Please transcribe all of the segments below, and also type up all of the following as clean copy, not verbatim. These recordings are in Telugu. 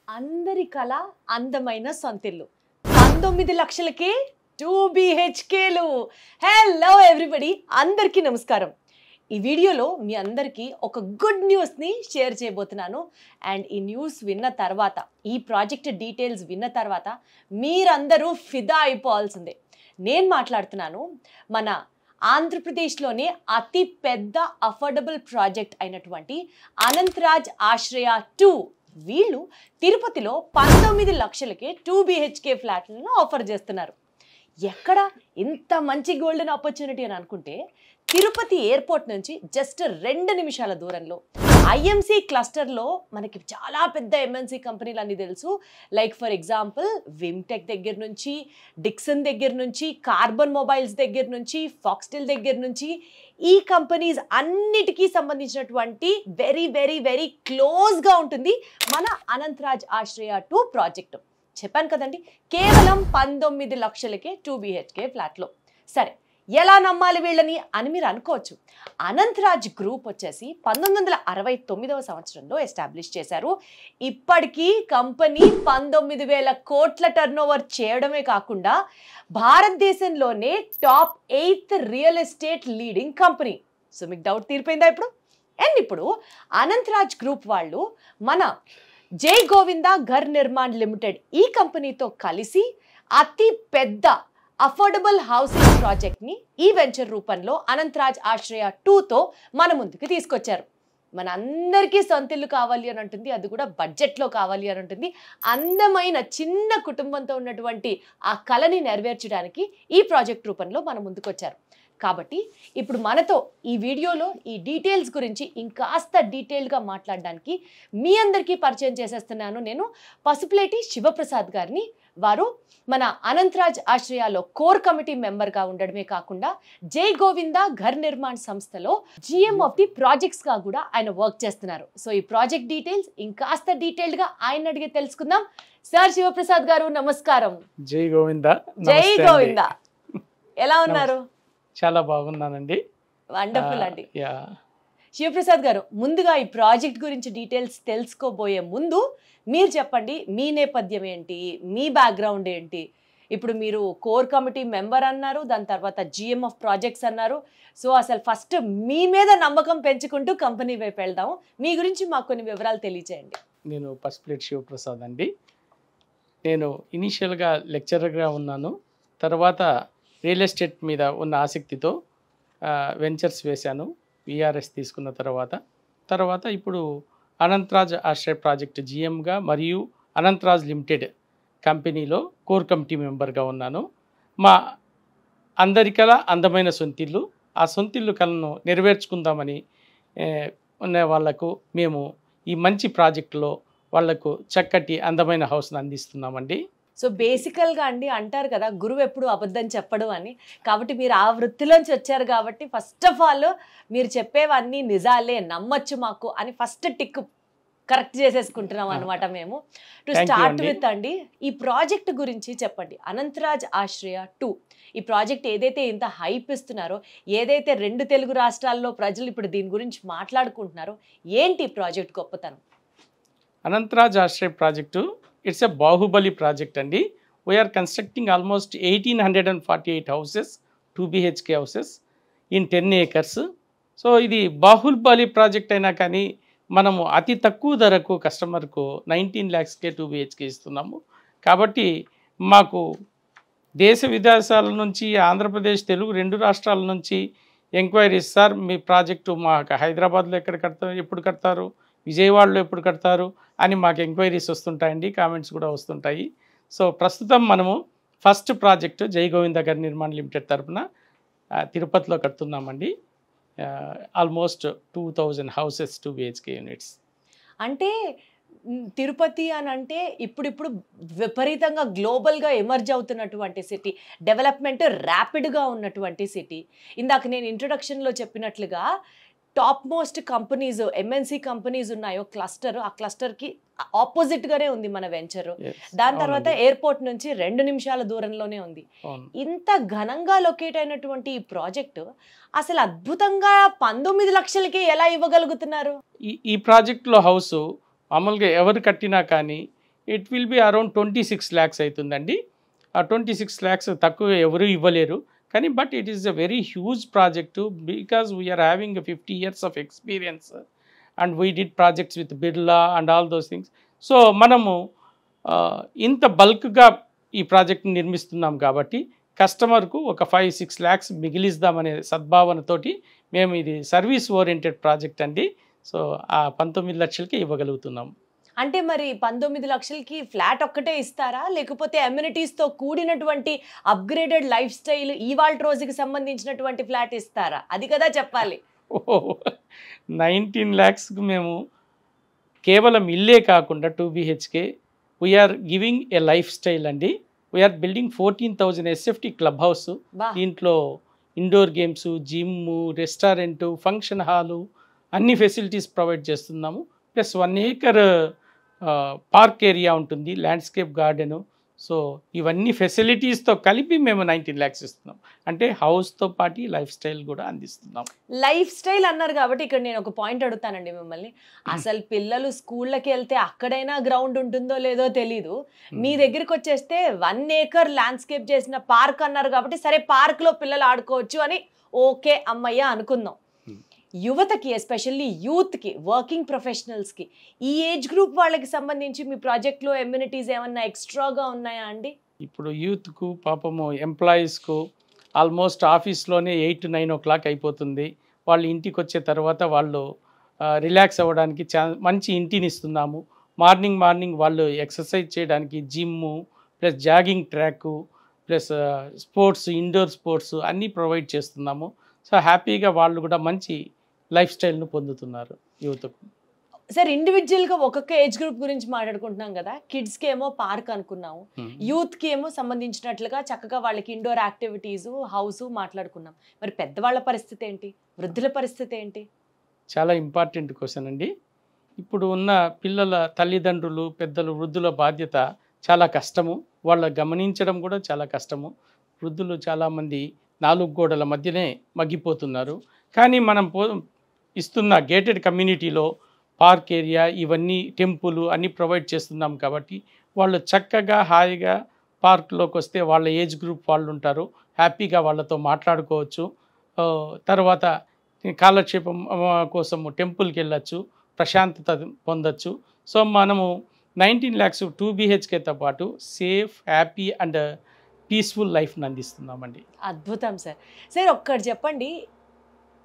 అందరి కళ అందమైన సొంతిల్లు 19 లక్షలకే 2 BHKలు. హలో ఎవ్రీబడి, అందరికీ నమస్కారం. ఈ వీడియోలో మీ అందరికీ ఒక గుడ్ న్యూస్ని షేర్ చేయబోతున్నాను. అండ్ ఈ న్యూస్ విన్న తర్వాత, ఈ ప్రాజెక్ట్ డీటెయిల్స్ విన్న తర్వాత మీరందరూ ఫిదా అయిపోవాల్సిందే. నేను మాట్లాడుతున్నాను మన ఆంధ్రప్రదేశ్లోనే అతి పెద్ద అఫోర్డబుల్ ప్రాజెక్ట్ అయినటువంటి అనంతరాజ్ ఆశ్రయ 2. వీళ్ళు తిరుపతిలో 19 లక్షలకే 2 BHK ఫ్లాట్లను ఆఫర్ చేస్తున్నారు. ఎక్కడ ఇంత మంచి గోల్డెన్ ఆపర్చునిటీ అని అనుకుంటే, తిరుపతి ఎయిర్పోర్ట్ నుంచి జస్ట్ 2 నిమిషాల దూరంలో ఐఎంసీ క్లస్టర్లో మనకి చాలా పెద్ద ఎంఎన్సీ కంపెనీలు అన్నీ తెలుసు. లైక్ ఫర్ ఎగ్జాంపుల్ విమ్టెక్ దగ్గర నుంచి, డిక్సన్ దగ్గర నుంచి, కార్బన్ మొబైల్స్ దగ్గర నుంచి, ఫాక్స్టెల్ దగ్గర నుంచి, ఈ కంపెనీస్ అన్నిటికీ సంబంధించినటువంటి వెరీ వెరీ వెరీ క్లోజ్గా ఉంటుంది మన అనంతరాజ్ ఆశ్రయ 2 ప్రాజెక్టు. చెప్పాను కదండి, కేవలం 19 లక్షలకే 2 BHK ఫ్లాట్లో. సరే, ఎలా నమ్మాలి వీళ్ళని అని మీరు అనుకోవచ్చు. అనంతరాజ్ గ్రూప్ వచ్చేసి 1969వ సంవత్సరంలో ఎస్టాబ్లిష్ చేశారు. ఇప్పటికీ కంపెనీ 19,000 కోట్ల టర్నోవర్ చేయడమే కాకుండా భారతదేశంలోనే top 8th real estate leading company. So మీకు డౌట్ తీరిపోయిందా ఇప్పుడు? అండ్ ఇప్పుడు అనంతరాజ్ గ్రూప్ వాళ్ళు మన జై గోవింద ఘర్ నిర్మాణ్ లిమిటెడ్ ఈ కంపెనీతో కలిసి అతి పెద్ద అఫోర్డబుల్ హౌసింగ్ ప్రాజెక్ట్ని ఈ వెంచర్ రూపంలో అనంతరాజ్ ఆశ్రయ 2తో మన ముందుకు తీసుకొచ్చారు. మన అందరికీ సొంతిల్లు కావాలి అని ఉంటుంది, అది కూడా బడ్జెట్లో కావాలి అని ఉంటుంది. అందమైన చిన్న కుటుంబంతో ఉన్నటువంటి ఆ కళని నెరవేర్చడానికి ఈ ప్రాజెక్ట్ రూపంలో మన ముందుకు వచ్చారు. కాబట్టి ఇప్పుడు మనతో ఈ వీడియోలో ఈ డీటెయిల్స్ గురించి ఇంకాస్త డీటెయిల్గా మాట్లాడడానికి మీ అందరికీ పరిచయం చేసేస్తున్నాను నేను పసుపులేటి శివప్రసాద్ గారిని. వారు మన అనంతరాజ్ ఆశ్రయాలో కోర్ కమిటీ మెంబర్గా ఉండడమే కాకుండా జై గోవింద ఘర్ నిర్మాణ్ సంస్థలో GM ఆఫ్ ది ప్రాజెక్ట్స్గా కూడా ఆయన వర్క్ చేస్తున్నారు. సో ఈ ప్రాజెక్ట్ డీటెయిల్స్ ఇంకాస్త డీటెయిల్డ్గా ఆయన అడిగి తెలుసుకుందాం. సార్ శివప్రసాద్ గారు, నమస్కారం. జై గోవింద. జై గోవింద. ఎలా ఉన్నారు? చాలా బాగున్నానండి. వండర్ఫుల్ అండి. శివప్రసాద్ గారు, ముందుగా ఈ ప్రాజెక్ట్ గురించి డీటెయిల్స్ తెలుసుకోబోయే ముందు మీరు చెప్పండి, మీ నేపథ్యం ఏంటి, మీ బ్యాక్గ్రౌండ్ ఏంటి? ఇప్పుడు మీరు కోర్ కమిటీ మెంబర్ అన్నారు, దాని తర్వాత GM ఆఫ్ ప్రాజెక్ట్స్ అన్నారు. సో అసలు ఫస్ట్ మీ మీద నమ్మకం పెంచుకుంటూ కంపెనీ వైపు వెళ్దాం. మీ గురించి మాకు కొన్ని వివరాలు తెలియచేయండి. నేను పసుపులేటి శివప్రసాద్ అండి. నేను ఇనీషియల్గా లెక్చరర్గా ఉన్నాను. తర్వాత రియల్ ఎస్టేట్ మీద ఉన్న ఆసక్తితో వెంచర్స్ వేశాను. VRS తీసుకున్న తర్వాత ఇప్పుడు అనంతరాజ్ ఆశ్రయ ప్రాజెక్ట్ GMగా మరియు అనంతరాజ్ లిమిటెడ్ కంపెనీలో కోర్ కమిటీ మెంబర్గా ఉన్నాను. మా అందరికలా అందమైన సొంతిల్లు, ఆ సొంతిల్లు కళను నెరవేర్చుకుందామని ఉన్న వాళ్లకు మేము ఈ మంచి ప్రాజెక్టులో వాళ్లకు చక్కటి అందమైన హౌస్ను అందిస్తున్నామండి. సో బేసికల్గా అండి, అంటారు కదా గురువు ఎప్పుడు అబద్ధం చెప్పడు అని. కాబట్టి మీరు ఆ వృత్తిలోంచి వచ్చారు కాబట్టి ఫస్ట్ ఆఫ్ ఆల్ మీరు చెప్పేవన్నీ నిజాలే, నమ్మచ్చు మాకు అని ఫస్ట్ టిక్ కరెక్ట్ చేసేసుకుంటున్నాం అనమాట మేము. టు స్టార్ట్ విత్ అండి, ఈ ప్రాజెక్ట్ గురించి చెప్పండి. అనంతరాజ్ ఆశ్రయ 2 ఈ ప్రాజెక్ట్ ఏదైతే ఇంత హైప్ ఇస్తున్నారో, ఏదైతే 2 తెలుగు రాష్ట్రాల్లో ప్రజలు ఇప్పుడు దీని గురించి మాట్లాడుకుంటున్నారో, ఏంటి ప్రాజెక్ట్ గొప్పతనం? Anantraj Ashraya project it's a Baahubali project అండి. We're constructing almost 1848 houses, 2 BHK houses in 10 acres. So ఇది బాహుబలి ప్రాజెక్ట్ అయినా కానీ మనము అతి తక్కువ ధరకు కస్టమర్కు 19 lakhsకే 2 BHK ఇస్తున్నాము. కాబట్టి మాకు దేశ విదేశాల నుంచి, ఆంధ్రప్రదేశ్, తెలుగు 2 రాష్ట్రాల నుంచి ఎంక్వైరీస్, సార్ మీ ప్రాజెక్టు మాకు హైదరాబాద్లో ఎక్కడ కడతారు, ఎప్పుడు కడతారు, విజయవాడలో ఎప్పుడు కడతారు అని మాకు ఎంక్వైరీస్ వస్తుంటాయండి, కామెంట్స్ కూడా వస్తుంటాయి. సో ప్రస్తుతం మనము ఫస్ట్ ప్రాజెక్టు జై గోవింద ఘర్ నిర్మాణ్ లిమిటెడ్ తరఫున తిరుపతిలో కడుతున్నామండి. Almost 2000 houses, 2 BHK units. అంటే తిరుపతి అని అంటే ఇప్పుడు విపరీతంగా గ్లోబల్గా ఎమర్జ్ అవుతున్నటువంటి సిటీ, డెవలప్మెంట్ ర్యాపిడ్గా ఉన్నటువంటి సిటీ. ఇందాక నేను ఇంట్రొడక్షన్లో చెప్పినట్లుగా top most companies, MNC companies ఉన్నాయో క్లస్టర్, ఆ క్లస్టర్కి ఆపోజిట్గానే ఉంది మన వెంచర్. దాని తర్వాత ఎయిర్పోర్ట్ నుంచి 2 నిమిషాల దూరంలోనే ఉంది. ఇంత ఘనంగా లొకేట్ అయినటువంటి ఈ ప్రాజెక్టు అసలు అద్భుతంగా 19 లక్షలకి ఎలా ఇవ్వగలుగుతున్నారు? ఈ ప్రాజెక్టులో హౌస్ మామూలుగా ఎవరు కట్టినా కానీ it will be around 26 lakhs అవుతుందండి. ఆ 26 lakhs తక్కువ ఎవరు ఇవ్వలేరు. కానీ but it is a very huge project because we are having 50 years of experience and we did projects with Birla and all those things. So మనము ఇంత బల్క్గా ఈ ప్రాజెక్ట్ని నిర్మిస్తున్నాం కాబట్టి కస్టమర్కు ఒక 5-6 lakhs మిగిలిద్దామనే సద్భావనతోటి మేము ఇది సర్వీస్ ఓరియంటెడ్ ప్రాజెక్ట్ అండి. సో ఆ 19 లక్షలకి ఇవ్వగలుగుతున్నాం. అంటే మరి 19 లక్షలకి ఫ్లాట్ ఒక్కటే ఇస్తారా, లేకపోతే అమ్యూనిటీస్తో కూడినటువంటి అప్గ్రేడెడ్ లైఫ్ స్టైల్ ఇవాళ రోజుకి సంబంధించినటువంటి ఫ్లాట్ ఇస్తారా? అది కదా చెప్పాలి. 19 lakhsకి మేము కేవలం ఇల్లే కాకుండా 2 BHK we're giving a lifestyle అండి. We're building 14,000 SFT club house. దీంట్లో indoor games, gym, restaurant, function hall అన్ని ఫెసిలిటీస్ ప్రొవైడ్ చేస్తున్నాము. ప్లస్ 1 acre పార్క్ ఏరియా ఉంటుంది, ల్యాండ్స్కేప్ గార్డెను. సో ఇవన్నీ ఫెసిలిటీస్తో కలిపి మేము 19 lakhs ఇస్తున్నాం. అంటే హౌస్తో పాటు లైఫ్ స్టైల్ కూడా అందిస్తున్నాం. లైఫ్ స్టైల్ అన్నారు కాబట్టి ఇక్కడ నేను ఒక పాయింట్ అడుగుతానండి మిమ్మల్ని. అసలు పిల్లలు స్కూళ్ళకి వెళ్తే అక్కడైనా గ్రౌండ్ ఉంటుందో లేదో తెలీదు. మీ దగ్గరికి వచ్చేస్తే 1 acre ల్యాండ్స్కేప్ చేసిన పార్క్ అన్నారు కాబట్టి సరే పార్క్లో పిల్లలు ఆడుకోవచ్చు అని ఓకే అమ్మయ్య అనుకుందాం. యువతకి ఎస్పెషల్లీ యూత్కి, వర్కింగ్ ప్రొఫెషనల్స్కి, ఈ ఏజ్ గ్రూప్ వాళ్ళకి సంబంధించి మీ ప్రాజెక్ట్లో ఎమ్యూనిటీస్ ఏమన్నా ఎక్స్ట్రాగా ఉన్నాయా అండి? ఇప్పుడు యూత్కు పాపము ఎంప్లాయీస్కు ఆల్మోస్ట్ ఆఫీస్లోనే 8-9 o'clock అయిపోతుంది. వాళ్ళు ఇంటికి వచ్చే తర్వాత వాళ్ళు రిలాక్స్ అవ్వడానికి మంచి ఇంటిని ఇస్తున్నాము. మార్నింగ్ వాళ్ళు ఎక్సర్సైజ్ చేయడానికి gym, plus jogging track, plus sports, indoor sports అన్నీ ప్రొవైడ్ చేస్తున్నాము. సో హ్యాపీగా వాళ్ళు కూడా మంచి లైఫ్ స్టైల్ను పొందుతున్నారు యూత్కు. సార్ ఇండివిజువల్గా ఒక్కొక్క ఏజ్ గ్రూప్ గురించి మాట్లాడుకుంటున్నాం కదా. కిడ్స్కి ఏమో పార్క్ అనుకున్నాము, యూత్కి ఏమో సంబంధించినట్లుగా చక్కగా వాళ్ళకి ఇండోర్ యాక్టివిటీస్, హౌస్ మాట్లాడుకున్నాం. మరి పెద్దవాళ్ళ పరిస్థితి ఏంటి, వృద్ధుల పరిస్థితి ఏంటి? చాలా ఇంపార్టెంట్ క్వశ్చన్ అండి. ఇప్పుడు ఉన్న పిల్లల తల్లిదండ్రులు, పెద్దలు, వృద్ధుల బాధ్యత చాలా కష్టము. వాళ్ళ గమనించడం కూడా చాలా కష్టము. వృద్ధులు చాలామంది 4 గోడల మధ్యనే మగ్గిపోతున్నారు. కానీ మనం ఇస్తున్న గేటెడ్ కమ్యూనిటీలో పార్క్ ఏరియా, ఇవన్నీ టెంపుల్ అన్నీ ప్రొవైడ్ చేస్తున్నాం కాబట్టి వాళ్ళు చక్కగా హాయిగా పార్క్లోకి వస్తే వాళ్ళ ఏజ్ గ్రూప్ వాళ్ళు ఉంటారు, హ్యాపీగా వాళ్ళతో మాట్లాడుకోవచ్చు. తర్వాత కాలక్షేపం కోసము టెంపుల్కి వెళ్ళచ్చు, ప్రశాంతత పొందొచ్చు. సో మనము 19 lakhs 2 BHKతో పాటు సేఫ్, హ్యాపీ అండ్ పీస్ఫుల్ లైఫ్ని అందిస్తున్నామండి. అద్భుతం సార్. సార్ ఒక్కటి చెప్పండి,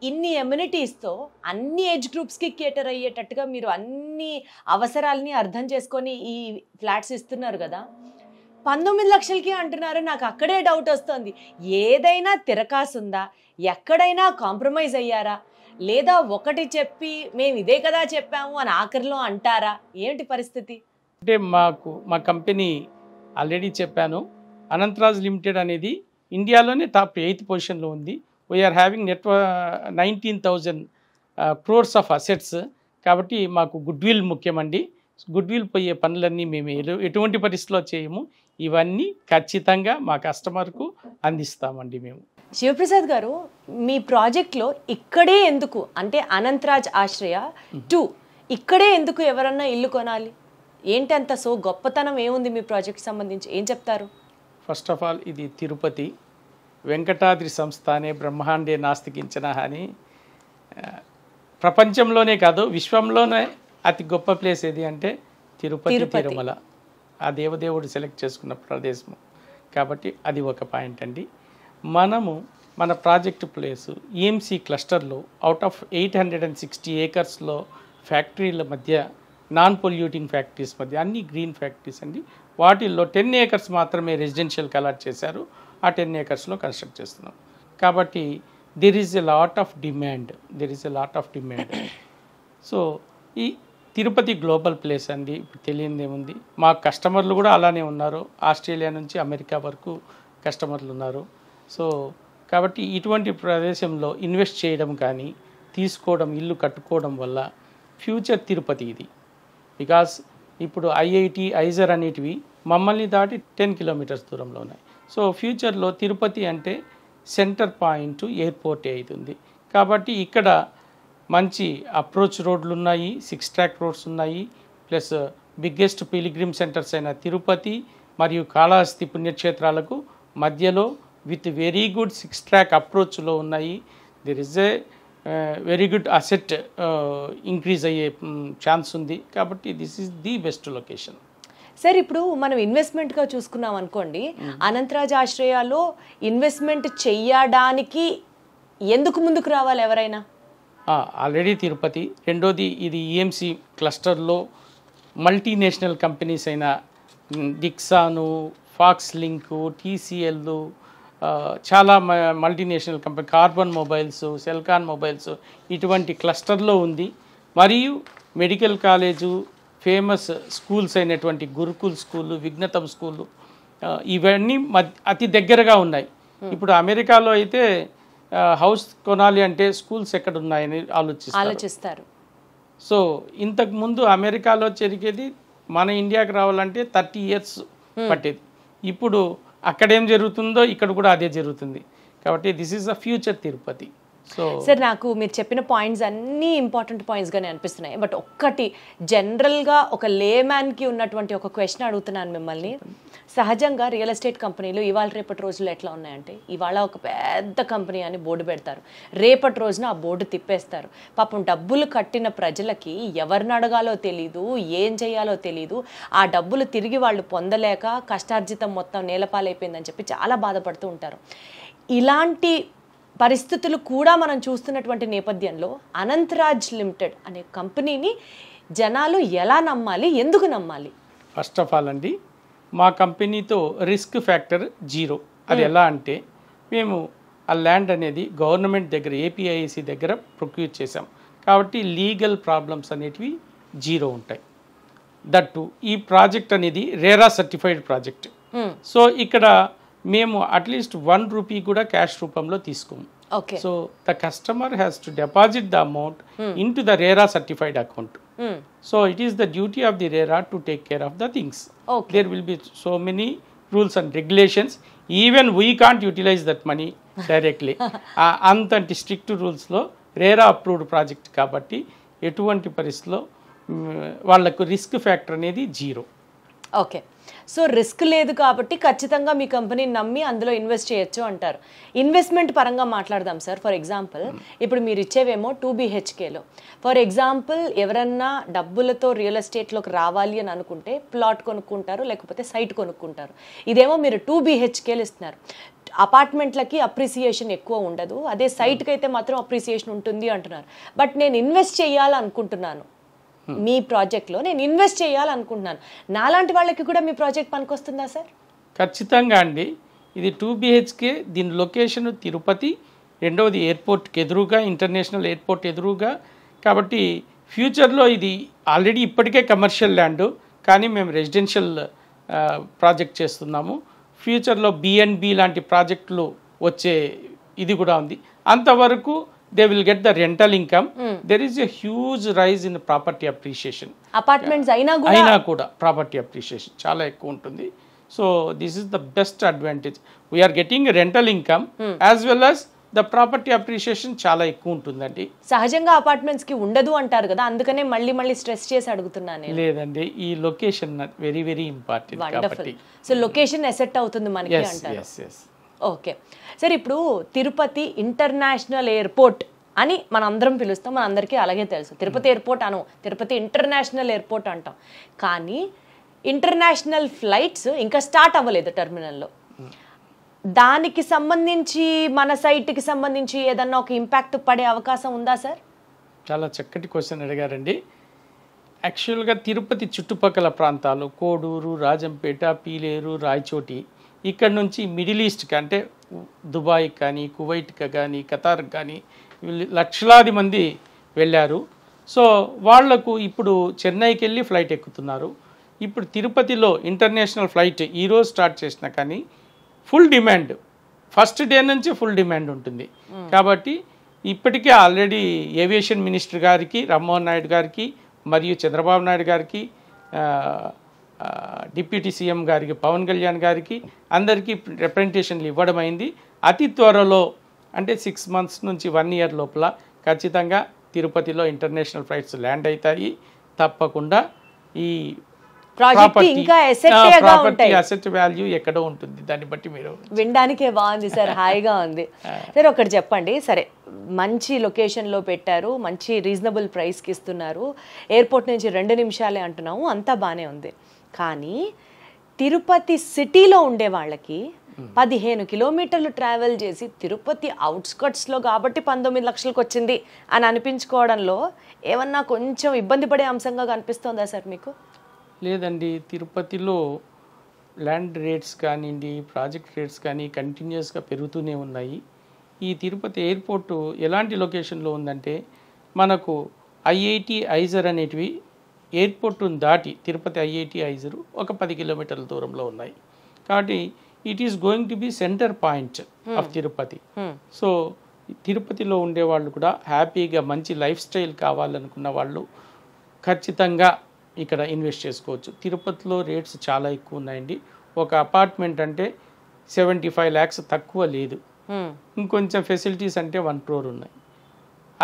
ఇన్ని ఎమ్యూనిటీస్తో అన్ని ఏజ్ గ్రూప్స్కి కేటర్ అయ్యేటట్టుగా మీరు అన్ని అవసరాలని అర్థం చేసుకొని ఈ ఫ్లాట్స్ ఇస్తున్నారు కదా. 19 లక్షలకి అంటున్నారు. నాకు అక్కడే డౌట్ వస్తుంది. ఏదైనా తిరకాసుందా, ఎక్కడైనా కాంప్రమైజ్ అయ్యారా, లేదా ఒకటి చెప్పి మేము ఇదే కదా చెప్పాము అని ఆఖరిలో అంటారా? ఏంటి పరిస్థితి? అంటే మా కంపెనీ ఆల్రెడీ చెప్పాను, అనంతరాజ్ లిమిటెడ్ అనేది ఇండియాలోనే టాప్ 8th పొజిషన్లో ఉంది. We are having 19,000 crores of assets. కాబట్టి మాకు గుడ్ విల్ ముఖ్యమండి. గుడ్ విల్ పోయే పనులన్నీ మేము ఎటువంటి పరిస్థితిలో చేయము. ఇవన్నీ ఖచ్చితంగా మా కస్టమర్కు అందిస్తామండి మేము. శివప్రసాద్ గారు, మీ ప్రాజెక్ట్లో ఇక్కడే ఎందుకు, అంటే అనంతరాజ్ ఆశ్రయ 2 ఇక్కడే ఎందుకు ఎవరన్నా ఇల్లు కొనాలి? ఏంటి అంత సో గొప్పతనం ఏముంది మీ ప్రాజెక్ట్ సంబంధించి, ఏం చెప్తారు? ఫస్ట్ ఆఫ్ ఆల్ ఇది తిరుపతి, వెంకటాద్రి సంస్థానే బ్రహ్మాండే నాస్తికించిన అని ప్రపంచంలోనే కాదు విశ్వంలోనే అతి గొప్ప ప్లేస్ ఏది అంటే తిరుపతి, తిరుమల. ఆ దేవదేవుడు సెలెక్ట్ చేసుకున్న ప్రదేశము కాబట్టి అది ఒక పాయింట్ అండి. మన ప్రాజెక్ట్ ప్లేసు EMC క్లస్టర్లో అవుట్ ఆఫ్ 860 acresలో ఫ్యాక్టరీల మధ్య, నాన్ పొల్యూటింగ్ ఫ్యాక్టరీస్ మధ్య, అన్ని గ్రీన్ ఫ్యాక్టరీస్ అండి. వాటిల్లో 10 acres మాత్రమే రెసిడెన్షియల్కి అలాట్ చేశారు. ఆ 10 acresలో కన్స్ట్రక్ట్ చేస్తున్నాం. కాబట్టి there is a lot of demand. So ఈ తిరుపతి గ్లోబల్ ప్లేస్ అండి, ఇప్పుడు తెలియనిది ఏముంది. మా కస్టమర్లు కూడా అలానే ఉన్నారు. ఆస్ట్రేలియా నుంచి అమెరికా వరకు కస్టమర్లు ఉన్నారు. సో కాబట్టి ఇటువంటి ప్రదేశంలో ఇన్వెస్ట్ చేయడం కానీ, తీసుకోవడం, ఇల్లు కట్టుకోవడం వల్ల ఫ్యూచర్ తిరుపతి ఇది. బికాస్ ఇప్పుడు IIT, ఐజర్ అనేటివి మమ్మల్ని దాటి 10 kilometers దూరంలో ఉన్నాయి. సో ఫ్యూచర్లో తిరుపతి అంటే సెంటర్ పాయింట్ ఎయిర్పోర్ట్ అవుతుంది. కాబట్టి ఇక్కడ మంచి అప్రోచ్ రోడ్లు ఉన్నాయి, 6 track రోడ్స్ ఉన్నాయి, ప్లస్ బిగ్గెస్ట్ పిలిగ్రిమ్ సెంటర్స్ అయిన తిరుపతి మరియు కాళహస్తి పుణ్యక్షేత్రాలకు మధ్యలో విత్ వెరీ గుడ్ 6-track అప్రోచ్లో ఉన్నాయి. There is a very good asset increase అయ్యే ఛాన్స్ ఉంది. కాబట్టి this is the best location. Sir ఇప్పుడు మనం ఇన్వెస్ట్మెంట్గా చూసుకున్నాం అనుకోండి, అనంతరాజ్ ఆశ్రయాలో ఇన్వెస్ట్మెంట్ చెయ్యడానికి ఎందుకు ముందుకు రావాలి ఎవరైనా? ఆల్రెడీ తిరుపతి, రెండోది ఇది ఈఎంసీ క్లస్టర్లో మల్టీనేషనల్ కంపెనీస్ అయిన డిక్సాను, ఫాక్స్ లింకు, టీసీఎల్, చాలా multinational company, carbon mobiles, Celkon mobiles ఇటువంటి క్లస్టర్లో ఉంది. మరియు మెడికల్ కాలేజు, ఫేమస్ స్కూల్స్ అయినటువంటి గురుకుల్ స్కూలు, విఘ్నతం స్కూలు, ఇవన్నీ అతి దగ్గరగా ఉన్నాయి. ఇప్పుడు అమెరికాలో అయితే హౌస్ కొనాలి అంటే స్కూల్స్ ఎక్కడ ఉన్నాయని ఆలోచిస్తారు. సో ఇంతకు ముందు అమెరికాలో జరిగేది మన ఇండియాకి రావాలంటే 30 years పట్టేది. ఇప్పుడు అక్కడేం జరుగుతుందో ఇక్కడ కూడా అదే జరుగుతుంది. కాబట్టి this is the future Tirupati. So sir, నాకు మీరు చెప్పిన పాయింట్స్ అన్నీ ఇంపార్టెంట్ పాయింట్స్గానే అనిపిస్తున్నాయి. బట్ ఒక్కటి జనరల్గా ఒక లేమ్యాన్కి ఉన్నటువంటి ఒక క్వశ్చన్ అడుగుతున్నాను మిమ్మల్ని. సహజంగా రియల్ ఎస్టేట్ కంపెనీలు ఇవాళ రేపటి రోజుల్లో ఎట్లా ఉన్నాయంటే, ఇవాళ ఒక పెద్ద కంపెనీ అని బోర్డు పెడతారు, రేపటి రోజున ఆ బోర్డు తిప్పేస్తారు. పాపం డబ్బులు కట్టిన ప్రజలకి ఎవరిని అడగాలో తెలీదు, ఏం చేయాలో తెలీదు. ఆ డబ్బులు తిరిగి వాళ్ళు పొందలేక కష్టార్జితం మొత్తం నేలపాలైపోయిందని చెప్పి చాలా బాధపడుతూ ఉంటారు. ఇలాంటి పరిస్థితులు కూడా మనం చూస్తున్నటువంటి నేపథ్యంలో అనంతరాజ్ లిమిటెడ్ అనే కంపెనీని జనాలు ఎలా నమ్మాలి, ఎందుకు నమ్మాలి? ఫస్ట్ ఆఫ్ ఆల్ అండి, మా కంపెనీతో రిస్క్ ఫ్యాక్టర్ 0. అది ఎలా అంటే, మేము ఆ ల్యాండ్ అనేది గవర్నమెంట్ దగ్గర, ఏపీఐసి దగ్గర ప్రొక్యూర్ చేసాం. కాబట్టి లీగల్ ప్రాబ్లమ్స్ అనేటివి 0 ఉంటాయి. దట్టు ఈ ప్రాజెక్ట్ అనేది రేరా సర్టిఫైడ్ ప్రాజెక్ట్. సో ఇక్కడ మేము అట్లీస్ట్ 1 rupee కూడా క్యాష్ రూపంలో తీసుకోము. So the customer has to deposit the amount into the RERA certified account. So it is the duty of the RERA to take care of the things. There will be so many rules and regulations. Even we can't utilise that money directly. అంతటి స్ట్రిక్ట్ రూల్స్లో రేరా అప్రూవ్డ్ ప్రాజెక్ట్ కాబట్టి ఎటువంటి పరిస్థితిలో వాళ్లకు రిస్క్ ఫ్యాక్టర్ అనేది 0. ఓకే, సో రిస్క్ లేదు కాబట్టి ఖచ్చితంగా మీ కంపెనీని నమ్మి అందులో ఇన్వెస్ట్ చేయొచ్చు అంటారు. ఇన్వెస్ట్మెంట్ పరంగా మాట్లాడదాం సార్. ఫర్ ఎగ్జాంపుల్, ఇప్పుడు మీరు ఇచ్చేవేమో 2 BHKలో. ఫర్ ఎగ్జాంపుల్, ఎవరన్నా డబ్బులతో రియల్ ఎస్టేట్లోకి రావాలి అని అనుకుంటే ప్లాట్ కొనుక్కుంటారు, లేకపోతే సైట్ కొనుక్కుంటారు. ఇదేమో మీరు 2 BHKలు ఇస్తున్నారు. అపార్ట్మెంట్లకి అప్రిసియేషన్ ఎక్కువ ఉండదు, అదే సైట్కి అయితే మాత్రం అప్రిసియేషన్ ఉంటుంది అంటున్నారు. బట్ నేను ఇన్వెస్ట్ చేయాలనుకుంటున్నాను, మీ ప్రాజెక్ట్లో నేను ఇన్వెస్ట్ చేయాలనుకుంటున్నాను, నాలాంటి వాళ్ళకి కూడా మీ ప్రాజెక్ట్ పనికొస్తుందా సార్? ఖచ్చితంగా అండి. ఇది 2 BHK, దీని లొకేషన్ తిరుపతి, రెండవది ఎయిర్పోర్ట్కి ఎదురుగా, ఇంటర్నేషనల్ ఎయిర్పోర్ట్ ఎదురుగా. కాబట్టి ఫ్యూచర్లో ఇది ఆల్రెడీ ఇప్పటికే కమర్షియల్ ల్యాండ్, కానీ మేము రెసిడెన్షియల్ ప్రాజెక్ట్ చేస్తున్నాము. ఫ్యూచర్లో B&B లాంటి ప్రాజెక్టులు వచ్చే ఇది కూడా ఉంది. అంతవరకు they will get the rental income. There is a huge rise in property appreciation. Apartments అయినా కూడా property appreciation చాలా ఎక్కువ ఉంటుంది. So this is the best advantage. We are getting rental income as well as the property appreciation చాలా ఎక్కువ ఉంటుందండి. సహజంగా అపార్ట్మెంట్స్ కి ఉండదు అంటారు కదా, అందుకనే మళ్ళీ స్ట్రెస్ చేసి అడుగుతున్నాను. లేదండి, ఈ లొకేషన్ వెరీ వెరీ ఇంపార్టెంట్ కాబట్టి. సో లొకేషన్ ఎసెట్ అవుతుంది మనకి అంటారు. ఓకే సార్, ఇప్పుడు తిరుపతి ఇంటర్నేషనల్ ఎయిర్పోర్ట్ అని మనం అందరం పిలుస్తాం, మన అందరికీ అలాగే తెలుసు. తిరుపతి ఎయిర్పోర్ట్ అను, తిరుపతి ఇంటర్నేషనల్ ఎయిర్పోర్ట్ అంటాం. కానీ ఇంటర్నేషనల్ ఫ్లైట్స్ ఇంకా స్టార్ట్ అవ్వలేదు టెర్మినల్లో. దానికి సంబంధించి మన సైట్కి సంబంధించి ఏదన్నా ఒక ఇంపాక్ట్ పడే అవకాశం ఉందా సార్? చాలా చక్కటి క్వశ్చన్ అడిగారండి. యాక్చువల్గా తిరుపతి చుట్టుపక్కల ప్రాంతాలు, కోడూరు, రాజంపేట, పీలేరు, రాయచోటి, ఇక్కడ నుంచి మిడిల్ ఈస్ట్కి అంటే దుబాయ్ కానీ, కువైట్కి కానీ, ఖతార్కి కానీ లక్షలాది మంది వెళ్ళారు. సో వాళ్లకు ఇప్పుడు చెన్నైకి వెళ్ళి ఫ్లైట్ ఎక్కుతున్నారు. ఇప్పుడు తిరుపతిలో ఇంటర్నేషనల్ ఫ్లైట్ ఈరోజు స్టార్ట్ చేసినా కానీ ఫుల్ డిమాండ్, ఫస్ట్ డే నుంచి ఫుల్ డిమాండ్ ఉంటుంది. కాబట్టి ఇప్పటికే ఆల్రెడీ ఏవియేషన్ మినిస్టర్ గారికి, రామ్మోహన్ నాయుడు గారికి, మరియు చంద్రబాబు నాయుడు గారికి, డిప్యూటీ సీఎం గారికి, పవన్ కళ్యాణ్ గారికి అందరికీ రిప్రజెంటేషన్లు ఇవ్వడం అయింది. అతి త్వరలో అంటే 6 months నుంచి 1 year లోపల ఖచ్చితంగా తిరుపతిలో ఇంటర్నేషనల్ ఫ్లైట్స్ ల్యాండ్ అవుతాయి. తప్పకుండా ఈ ప్రాజెక్ట్ ఇంకా ఎసెట్గా ఉంటాయి, అసెట్ వాల్యూ ఎక్కడో ఉంటుంది, దాన్ని బట్టి మీరు వినడానికే బాగుంది సార్, హాయిగా ఉంది. సరే ఒకటి చెప్పండి, సరే మంచి లొకేషన్లో పెట్టారు, మంచి రీజనబుల్ ప్రైస్కి ఇస్తున్నారు, ఎయిర్పోర్ట్ నుంచి 2 నిమిషాలే అంటున్నాము, అంతా బాగానే ఉంది. కానీ తిరుపతి సిటీలో ఉండే వాళ్ళకి 15 కిలోమీటర్లు ట్రావెల్ చేసి తిరుపతి అవుట్స్కట్స్లో కాబట్టి 19 లక్షలకు వచ్చింది అని అనిపించుకోవడంలో ఏమన్నా కొంచెం ఇబ్బంది పడే అంశంగా కనిపిస్తుందా సార్ మీకు? లేదండి, తిరుపతిలో ల్యాండ్ రేట్స్ కానివ్వండి, ప్రాజెక్ట్ రేట్స్ కానీ కంటిన్యూస్గా పెరుగుతూనే ఉన్నాయి. ఈ తిరుపతి ఎయిర్పోర్టు ఎలాంటి లొకేషన్లో ఉందంటే, మనకు ఐఐటి ఐజర్ అనేటివి ఎయిర్పోర్టును దాటి తిరుపతి ఐఐటి ఐజరు ఒక 10 కిలోమీటర్ల దూరంలో ఉన్నాయి. కాబట్టి it is going to be centre point of Tirupati. So తిరుపతిలో ఉండే వాళ్ళు కూడా హ్యాపీగా మంచి లైఫ్ స్టైల్ కావాలనుకున్న వాళ్ళు ఖచ్చితంగా ఇక్కడ ఇన్వెస్ట్ చేసుకోవచ్చు. తిరుపతిలో రేట్స్ చాలా ఎక్కువ ఉన్నాయండి. ఒక అపార్ట్మెంట్ అంటే 75 lakhs తక్కువ లేదు. ఇంకొంచెం ఫెసిలిటీస్ అంటే 1 crore ఉన్నాయి.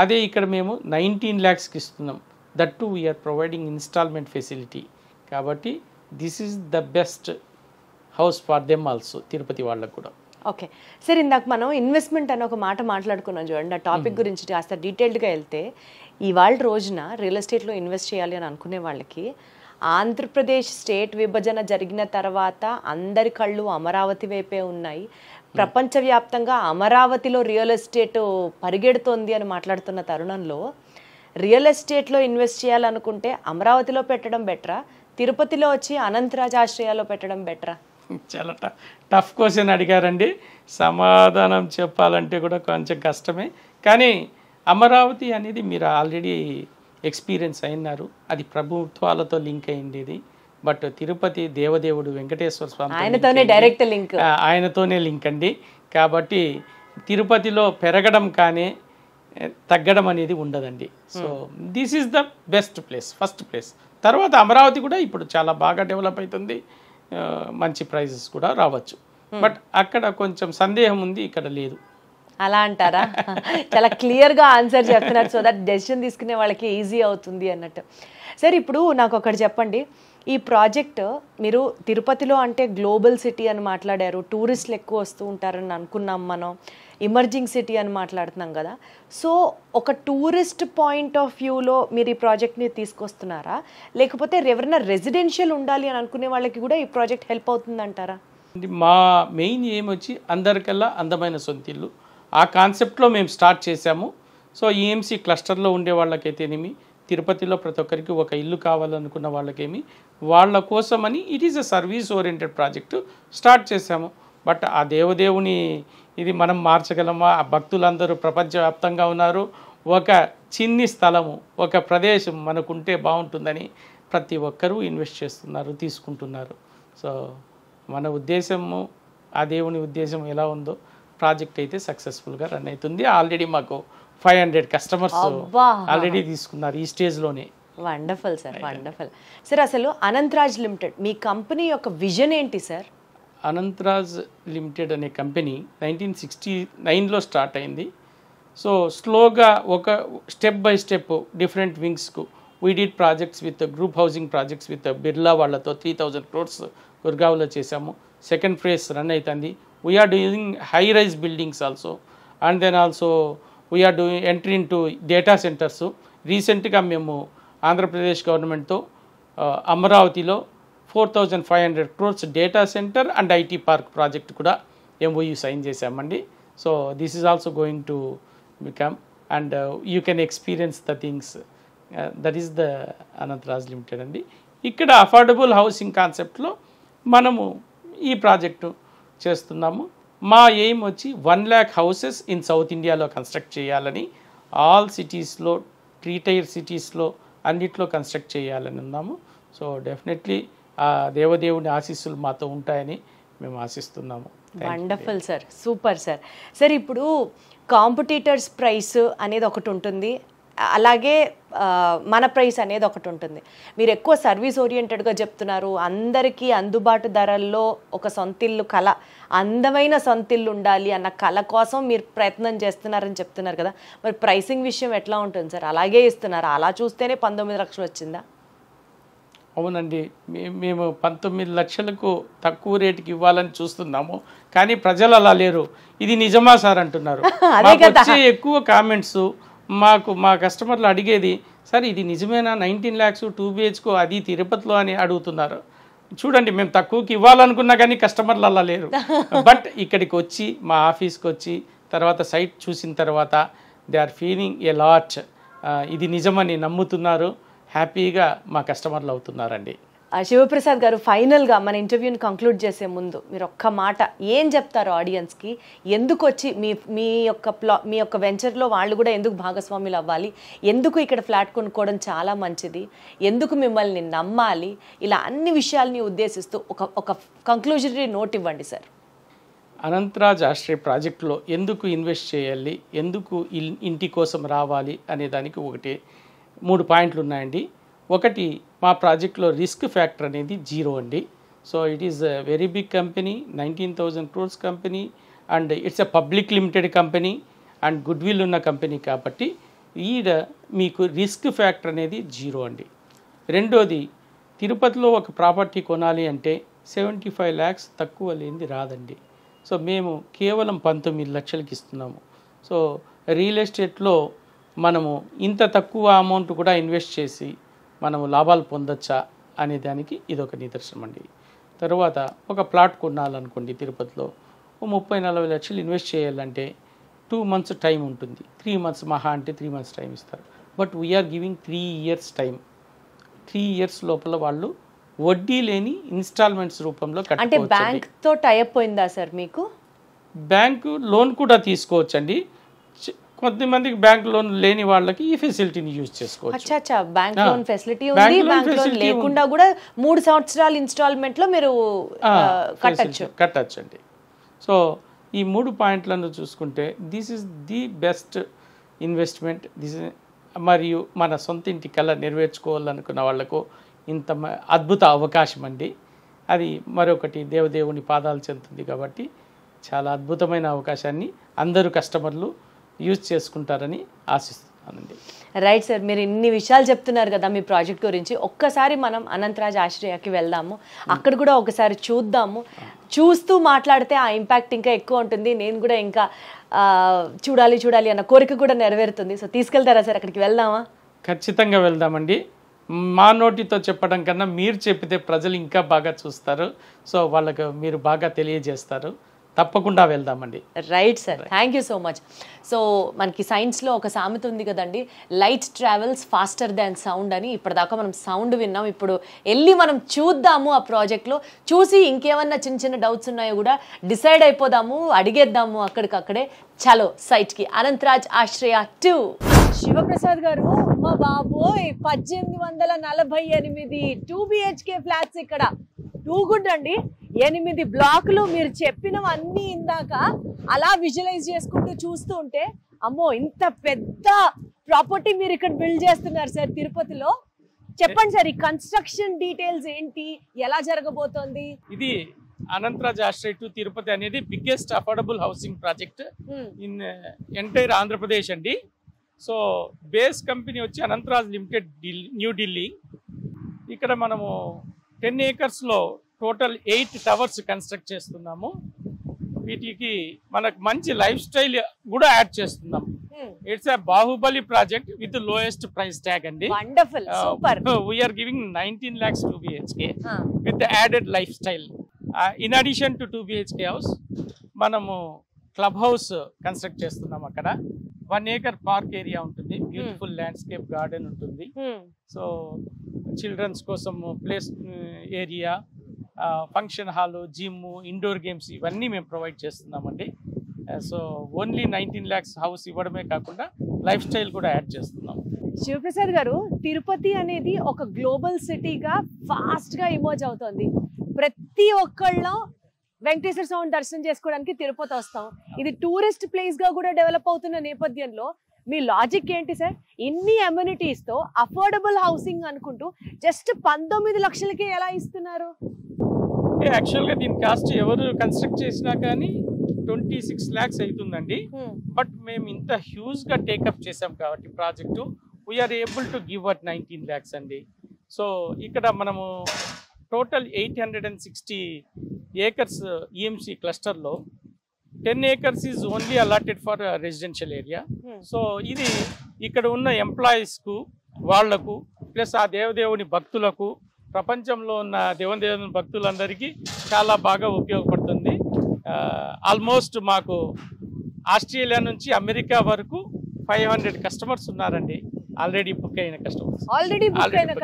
అదే ఇక్కడ మేము 19 lakhsకి ఇస్తున్నాం. That too we're providing instalment facility. కాబట్టి this is the best house for them also, Tirupati వాళ్ళకు కూడా. ఓకే సార్, ఇందాక మనం ఇన్వెస్ట్మెంట్ అని ఒక మాట మాట్లాడుకున్నాం చూడండి, ఆ టాపిక్ గురించి కాస్త డీటెయిల్డ్గా వెళ్తే, ఇవాళ రోజున రియల్ ఎస్టేట్లో ఇన్వెస్ట్ చేయాలి అని అనుకునే వాళ్ళకి ఆంధ్రప్రదేశ్ స్టేట్ విభజన జరిగిన తర్వాత అందరి కళ్ళు అమరావతి వైపే ఉన్నాయి. ప్రపంచవ్యాప్తంగా అమరావతిలో రియల్ ఎస్టేట్ పరిగెడుతోంది అని మాట్లాడుతున్న తరుణంలో రియల్ ఎస్టేట్లో ఇన్వెస్ట్ చేయాలనుకుంటే అమరావతిలో పెట్టడం బెటరా, తిరుపతిలో వచ్చి అనంతరాజ్ ఆశ్రయాలో పెట్టడం బెటరా? చాలా టఫ్ క్వశ్చన్ అడిగారండి. సమాధానం చెప్పాలంటే కూడా కొంచెం కష్టమే. కానీ అమరావతి అనేది మీరు ఆల్రెడీ ఎక్స్పీరియన్స్ అయినారు, అది ప్రభుత్వాలతో లింక్ అయింది. బట్ తిరుపతి దేవదేవుడు వెంకటేశ్వర స్వామి ఆయనతోనే డైరెక్ట్ లింక్, ఆయనతోనే లింక్ అండి. కాబట్టి తిరుపతిలో పెరగడం కానీ తగ్గడం అనేది ఉండదండి. So this is the best place, first place. తర్వాత అమరావతి కూడా ఇప్పుడు చాలా బాగా డెవలప్ అవుతుంది, మంచి ప్రైజెస్ కూడా రావచ్చు. బట్ అక్కడ కొంచెం సందేహం ఉంది, ఇక్కడ లేదు. అలా అంటారా? చాలా క్లియర్గా ఆన్సర్ చెప్తున్నారు, సో దట్ డెసిషన్ తీసుకునే వాళ్ళకి ఈజీ అవుతుంది అన్నట్టు. సరే ఇప్పుడు నాకు ఒకటి చెప్పండి, ఈ ప్రాజెక్ట్ మీరు తిరుపతిలో అంటే గ్లోబల్ సిటీ అని మాట్లాడారు, టూరిస్టులు ఎక్కువ వస్తూ ఉంటారని అనుకున్నాం, మనం ఎమర్జింగ్ సిటీ అని మాట్లాడుతున్నాం కదా. సో ఒక టూరిస్ట్ పాయింట్ ఆఫ్ వ్యూలో మీరు ఈ ప్రాజెక్ట్ని తీసుకొస్తున్నారా, లేకపోతే ఎవరైనా రెసిడెన్షియల్ ఉండాలి అని అనుకునే వాళ్ళకి కూడా ఈ ప్రాజెక్ట్ హెల్ప్ అవుతుందంటారా? మా మెయిన్ ఏం వచ్చి అందరికల్లా అందమైన సొంతిల్లు, ఆ కాన్సెప్ట్లో మేము స్టార్ట్ చేశాము. సో ఈఎంసీ క్లస్టర్లో ఉండే వాళ్ళకైతేనేమి, తిరుపతిలో ప్రతి ఒక్కరికి ఒక ఇల్లు కావాలనుకున్న వాళ్ళకేమి, వాళ్ళ కోసమని it is a service oriented project start చేశాము. బట్ ఆ దేవదేవుని ఇది మనం మార్చగలమా? ఆ భక్తులందరూ ప్రపంచవ్యాప్తంగా ఉన్నారు, ఒక చిన్ని స్థలము, ఒక ప్రదేశం మనకుంటే బాగుంటుందని ప్రతి ఒక్కరూ ఇన్వెస్ట్ చేస్తున్నారు, తీసుకుంటున్నారు. సో మన ఉద్దేశము, ఆ దేవుని ఉద్దేశం ఎలా ఉందో ప్రాజెక్ట్ అయితే సక్సెస్ఫుల్గా రన్ అవుతుంది. ఆల్రెడీ మాకు 500 కస్టమర్స్ ఆల్రెడీ తీసుకున్నారు ఈ స్టేజ్లోనే. Wonderful sir, wonderful. సార్ అసలు అనంతరాజ్ లిమిటెడ్ మీ కంపెనీ యొక్క విజన్ ఏంటి సార్? అనంతరాజ్ లిమిటెడ్ అనే కంపెనీ 1969లో స్టార్ట్ అయింది. సో స్లోగా ఒక step by step different వింగ్స్కు we did projects with group housing projects with Birla వాళ్ళతో 3000 crores గుర్గావ్లో చేశాము. సెకండ్ ఫేజ్ రన్ అవుతుంది. We are doing high rise buildings also, and then also we are doing entry in to data centres. రీసెంట్గా మేము ఆంధ్రప్రదేశ్ గవర్నమెంట్తో అమరావతిలో 4500 crores data centre and IT park project కూడా ఎంఓయూ సైన్ చేశామండి. So this is also going to become and you can experience the things. That is the Anantharaj limited అండి. ఇక్కడ అఫోర్డబుల్ హౌసింగ్ కాన్సెప్ట్లో మనము ఈ ప్రాజెక్టు చేస్తున్నాము. మా ఎయిమ్ వచ్చి 1 lakh houses ఇన్ సౌత్ ఇండియాలో కన్స్ట్రక్ట్ చేయాలని, ఆల్ సిటీస్లో, 3 tier సిటీస్లో అన్నిట్లో కన్స్ట్రక్ట్ చేయాలని ఉన్నాము. సో డెఫినెట్లీ ఆ దేవదేవుని ఆశీస్సులు మాతో ఉంటాయని మేము ఆశిస్తున్నాము. Wonderful sir, super sir. Sir ఇప్పుడు కాంపిటీటర్స్ ప్రైస్ అనేది ఒకటి ఉంటుంది, అలాగే మన ప్రైస్ అనేది ఒకటి ఉంటుంది. మీరు ఎక్కువ సర్వీస్ ఓరియంటెడ్గా చెప్తున్నారు, అందరికీ అందుబాటు ధరల్లో ఒక సొంతిల్లు కళ, అందమైన సొంతిల్లు ఉండాలి అన్న కళ కోసం మీరు ప్రయత్నం చేస్తున్నారని చెప్తున్నారు కదా. మరి ప్రైసింగ్ విషయం ఎట్లా ఉంటుంది సార్? అలాగే ఇస్తున్నారా? అలా చూస్తేనే 19 లక్షలు వచ్చిందా? అవునండి, మేము 19 లక్షలకు తక్కువ రేటుకి ఇవ్వాలని చూస్తున్నాము, కానీ ప్రజలు అలా లేరు. ఇది నిజమా సార్ అంటున్నారు. మాకు వచ్చే ఎక్కువ కామెంట్స్, మా కస్టమర్లు అడిగేది, సార్ ఇది నిజమేనా 19 lakhs 2 BHK అది తిరుపతిలో అని అడుగుతున్నారు. చూడండి, మేము తక్కువకి ఇవ్వాలనుకున్నా కానీ కస్టమర్లు అలా లేరు. బట్ ఇక్కడికి వచ్చి మా ఆఫీస్కి వచ్చి తర్వాత సైట్ చూసిన తర్వాత they are feeling a lot, ఇది నిజమని నమ్ముతున్నారు, హ్యాపీగా మా కస్టమర్లు అవుతున్నారండి. శివప్రసాద్ గారు, ఫైనల్గా మన ఇంటర్వ్యూని కంక్లూడ్ చేసే ముందు మీరు ఒక్క మాట ఏం చెప్తారు ఆడియన్స్కి? ఎందుకు వచ్చి మీ యొక్క వెంచర్లో వాళ్ళు కూడా ఎందుకు భాగస్వాములు అవ్వాలి, ఎందుకు ఇక్కడ ఫ్లాట్ కొనుక్కోవడం చాలా మంచిది, ఎందుకు మిమ్మల్ని నమ్మాలి, ఇలా అన్ని విషయాల్ని ఉద్దేశిస్తూ ఒక కంక్లూజనరీ నోట్ ఇవ్వండి సార్. అనంతరాజ్ ఆశ్రయ్ ప్రాజెక్టులో ఎందుకు ఇన్వెస్ట్ చేయాలి, ఎందుకు ఇంటి కోసం రావాలి అనే దానికి 3 పాయింట్లు ఉన్నాయండి. ఒకటి, మా ప్రాజెక్ట్లో రిస్క్ ఫ్యాక్టర్ అనేది 0 అండి. So it is a very big company, 19,000 crores company, and it's a public limited company and goodwill ఉన్న కంపెనీ కాబట్టి మీకు రిస్క్ ఫ్యాక్టర్ అనేది 0 అండి. రెండోది, తిరుపతిలో ఒక ప్రాపర్టీ కొనాలి అంటే 75 lakhs తక్కువ లేనిది రాదండి. సో మేము కేవలం 19 లక్షలకి ఇస్తున్నాము. సో రియల్ ఎస్టేట్లో మనము ఇంత తక్కువ అమౌంట్ కూడా ఇన్వెస్ట్ చేసి మనము లాభాలు పొందొచ్చా అనే దానికి ఇదొక నిదర్శనం అండి. తర్వాత ఒక ప్లాట్ కొనాలనుకోండి తిరుపతిలో, 30-40 లక్షలు ఇన్వెస్ట్ చేయాలంటే 2 months టైం ఉంటుంది, 3 months మహా అంటే 3 months టైం ఇస్తారు. But we're giving 3 years time. 3 years లోపల వాళ్ళు వడ్డీ లేని ఇన్స్టాల్మెంట్స్ రూపంలో అంటే కట్టుకోవచ్చు. బ్యాంక్ తో టైఅప్ అయిందా సార్ మీకు? బ్యాంకు లోన్ కూడా తీసుకోవచ్చండి. కొంతమందికి బ్యాంక్ లోన్ లేని వాళ్ళకి ఈ ఫెసిలిటీని యూజ్ చేసుకోవచ్చు. అచ్చా, బ్యాంక్ లోన్ ఫెసిలిటీ ఉంది, బ్యాంక్ లోన్ లేకుండా కూడా 3 సంవత్సరాల ఇన్స్టాల్మెంట్ లో మీరు కట్టచ్చు అండి. సో ఈ 3 పాయింట్లను చూసుకుంటే this is the best investment. మరియు మన సొంత ఇంటి కళ నెరవేర్చుకోవాలనుకున్న వాళ్లకు ఇంత అద్భుత అవకాశం అండి. అది మరొకటి దేవదేవుని పాదాలు చెందుతుంది కాబట్టి చాలా అద్భుతమైన అవకాశాన్ని అందరూ కస్టమర్లు యూజ్ చేసుకుంటారని ఆశిస్తున్నానండి. రైట్ సార్, మీరు ఇన్ని విషయాలు చెప్తున్నారు కదా మీ ప్రాజెక్ట్ గురించి. ఒక్కసారి మనం అనంతరాజ్ ఆశ్రయకి వెళ్దాము, అక్కడ కూడా ఒకసారి చూద్దాము. చూస్తూ మాట్లాడితే ఆ ఇంపాక్ట్ ఇంకా ఎక్కువ ఉంటుంది. నేను కూడా ఇంకా చూడాలి అన్న కోరిక కూడా నెరవేరుతుంది. సో తీసుకెళ్తారా సార్, అక్కడికి వెళ్దామా? ఖచ్చితంగా వెళ్దామండి. మా నోటితో చెప్పడం కన్నా మీరు చెప్పితే ప్రజలు ఇంకా బాగా చూస్తారు. సో వాళ్ళకు మీరు బాగా తెలియజేస్తారు. తప్పకుండా వెళ్దామండి. Right sir, thank you so much. So మనకి సైన్స్లో ఒక సామెత ఉంది కదండి, light travels faster than sound అని. ఇప్పటిదాకా మనం సౌండ్ విన్నాం, ఇప్పుడు వెళ్ళి మనం చూద్దాము ఆ ప్రాజెక్ట్లో. చూసి ఇంకేమన్నా చిన్న డౌట్స్ ఉన్నాయో కూడా డిసైడ్ అయిపోదాము, అడిగేద్దాము అక్కడికక్కడే. చలో సైట్కి, అనంతరాజ్ ఆశ్రయ 2. శివప్రసాద్ గారు, మా బాబోయ్ 1848 2 BHK ఫ్లాట్స్ ఇక్కడ. టూ గుడ్ అండి. 8 బ్లాకులు. మీరు చెప్పినవన్నీ ఇందాక అలా విజువలైజ్ చేసుకుంటూ చూస్తూ ఉంటే, అమ్మో ఇంత పెద్ద ప్రాపర్టీ మీరు ఇక్కడ బిల్డ్ చేస్తున్నారు సార్ తిరుపతిలో. చెప్పండి సార్, ఈ కన్స్ట్రక్షన్ డీటెయిల్స్ ఏంటి, ఎలా జరగబోతోంది? ఇది అనంతరాజ్ ఆశ్రయ్ 2 తిరుపతి అనేది biggest affordable housing project in entire Andhra Pradesh అండి. సో బేస్ కంపెనీ వచ్చి అనంతరాజ్ లిమిటెడ్, న్యూఢిల్లీ. ఇక్కడ మనము 10 acres టోటల్ 8 towers కన్స్ట్రక్ట్ చేస్తున్నాము. వీటికి మనకు మంచి లైఫ్ స్టైల్ కూడా యాడ్ చేస్తున్నాం. It's a Baahubali project with lowest price tag అండి. Wonderful, super. We're giving 19 lakhs 2 BHK with added lifestyle. In addition to 2 BHK house మనము క్లబ్ హౌస్ కన్స్ట్రక్ట్ చేస్తున్నాం. అక్కడ 1 acre పార్క్ ఏరియా ఉంటుంది, బ్యూటిఫుల్ ల్యాండ్స్కేప్ గార్డెన్ ఉంటుంది. సో చిల్డ్రన్స్ కోసం place area, function hall, gym, indoor games ఇవన్నీ మేము ప్రొవైడ్ చేస్తున్నామండి. సో ఓన్లీ 19 lakhs హౌస్ ఇవ్వడమే కాకుండా లైఫ్ స్టైల్ కూడా యాడ్ చేస్తున్నాం. శివప్రసాద్ గారు, తిరుపతి అనేది ఒక గ్లోబల్ సిటీగా ఫాస్ట్గా ఇమర్జ్ అవుతుంది. ప్రతి ఒక్కళ్ళం వెంకటేశ్వర స్వామి దర్శనం చేసుకోవడానికి తిరుపతి వస్తాం. ఇది టూరిస్ట్ ప్లేస్గా కూడా డెవలప్ అవుతున్న నేపథ్యంలో మీ లాజిక్ ఏంటి సార్? ఇన్ని అమ్యూనిటీస్తో అఫోర్డబుల్ హౌసింగ్ అనుకుంటూ జస్ట్ 19 లక్షలకి ఎలా ఇస్తున్నారు? యాక్చువల్గా దీని కాస్ట్ ఎవరు కన్స్ట్రక్ట్ చేసినా కానీ 26 lakhs అవుతుందండి. బట్ మేము ఇంత హ్యూజ్గా టేకప్ చేసాం కాబట్టి project we're able to give at 19 lakhs అండి. సో ఇక్కడ మనము టోటల్ 860 acres EMC క్లస్టర్లో 10 acres is only allotted for residential area. So ఇది ఇక్కడ ఉన్న ఎంప్లాయీస్కు వాళ్లకు ప్లస్ ఆ దేవదేవుని భక్తులకు ప్రపంచంలో ఉన్న దేవదేవుని భక్తులందరికీ చాలా బాగా ఉపయోగపడుతుంది. ఆల్మోస్ట్ మాకు ఆస్ట్రేలియా నుంచి అమెరికా వరకు 500 కస్టమర్స్ ఉన్నారండి. ఆల్రెడీ బుక్ అయిన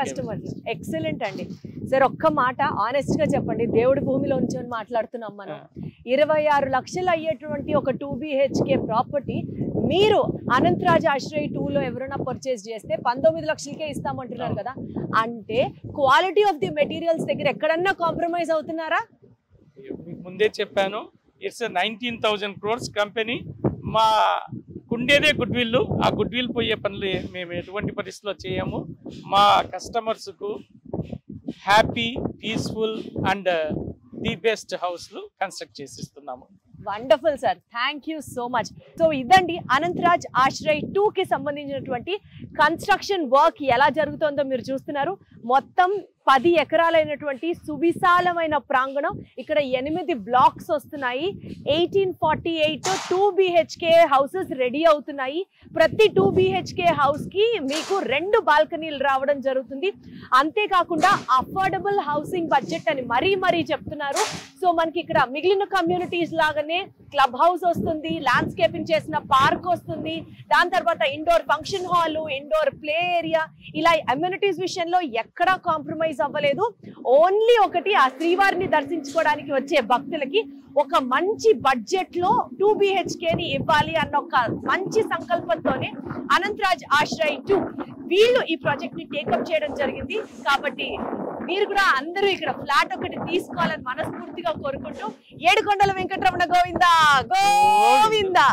కస్టమర్స్. ఎక్సలెంట్ అండి. సార్ ఒక్క మాట ఆనెస్ట్ గా చెప్పండి, దేవుడి భూమిలో నుంచి మాట్లాడుతున్నాం మనం. 26 లక్షలు అయ్యేటువంటి ఒక 2 BHK ప్రాపర్టీ మీరు అనంతరాజ్ ఆశ్రయ్ 2లో ఎవరైనా పర్చేస్ చేస్తే 19 లక్షలకే ఇస్తామంటున్నారు కదా. అంటే క్వాలిటీ ఆఫ్ ది మెటీరియల్స్ దగ్గర ఎక్కడన్నా కాంప్రమైజ్ అవుతున్నారా? మీకు ముందే చెప్పాను, ఇట్స్ 19,000 crores కంపెనీ. మా ఉండేదే గుడ్ విల్. ఆ గుడ్ విల్ పోయే పనులు మేము ఎటువంటి పరిస్థితిలో చేయము. మా కస్టమర్స్కు happy, peaceful and the best హౌస్లు కన్స్ట్రక్ట్ చేసి ఇస్తున్నాము. Wonderful sir, thank you so much. So ఇదండి అనంతరాజ్ ఆశ్రయ్ 2కి సంబంధించినటువంటి కన్స్ట్రక్షన్ వర్క్ ఎలా జరుగుతుందో మీరు చూస్తున్నారు. మొత్తం 10 ఎకరాలైనటువంటి సువిశాలమైన ప్రాంగణం. ఇక్కడ 8 బ్లాక్స్ వస్తున్నాయి. 1848 2 BHK హౌసెస్ రెడీ అవుతున్నాయి. ప్రతి 2 BHK హౌస్ కి మీకు 2 బాల్కనీలు రావడం జరుగుతుంది. అంతేకాకుండా అఫోర్డబుల్ హౌసింగ్ బడ్జెట్ అని మరీ చెప్తున్నారు. సో మనకి ఇక్కడ మిగిలిన కమ్యూనిటీస్ లాగానే క్లబ్ హౌస్ వస్తుంది, ల్యాండ్స్కేపింగ్ చేసిన పార్క్ వస్తుంది, దాని తర్వాత indoor function hall, indoor play area, ఇలా అమ్యూనిటీస్ విషయంలో ఎక్కడా కాంప్రమైజ్ అవ్వలేదు. ఓన్లీ ఒకటి, ఆ శ్రీవారిని దర్శించుకోవడానికి వచ్చే భక్తులకి ఒక మంచి బడ్జెట్ లో 2 BHKని ఇవ్వాలి అన్న ఒక మంచి సంకల్పంతోనే అనంతరాజ్ ఆశ్రయ్ 2 వీళ్ళు ఈ ప్రాజెక్ట్ ని టేకప్ చేయడం జరిగింది. కాబట్టి మీరు కూడా అందరూ ఇక్కడ ఫ్లాట్ ఒకటి తీసుకోవాలని మనస్ఫూర్తిగా కోరుకుంటూ, ఏడుకొండల వెంకటరమణ గోవిందా గోవిందా.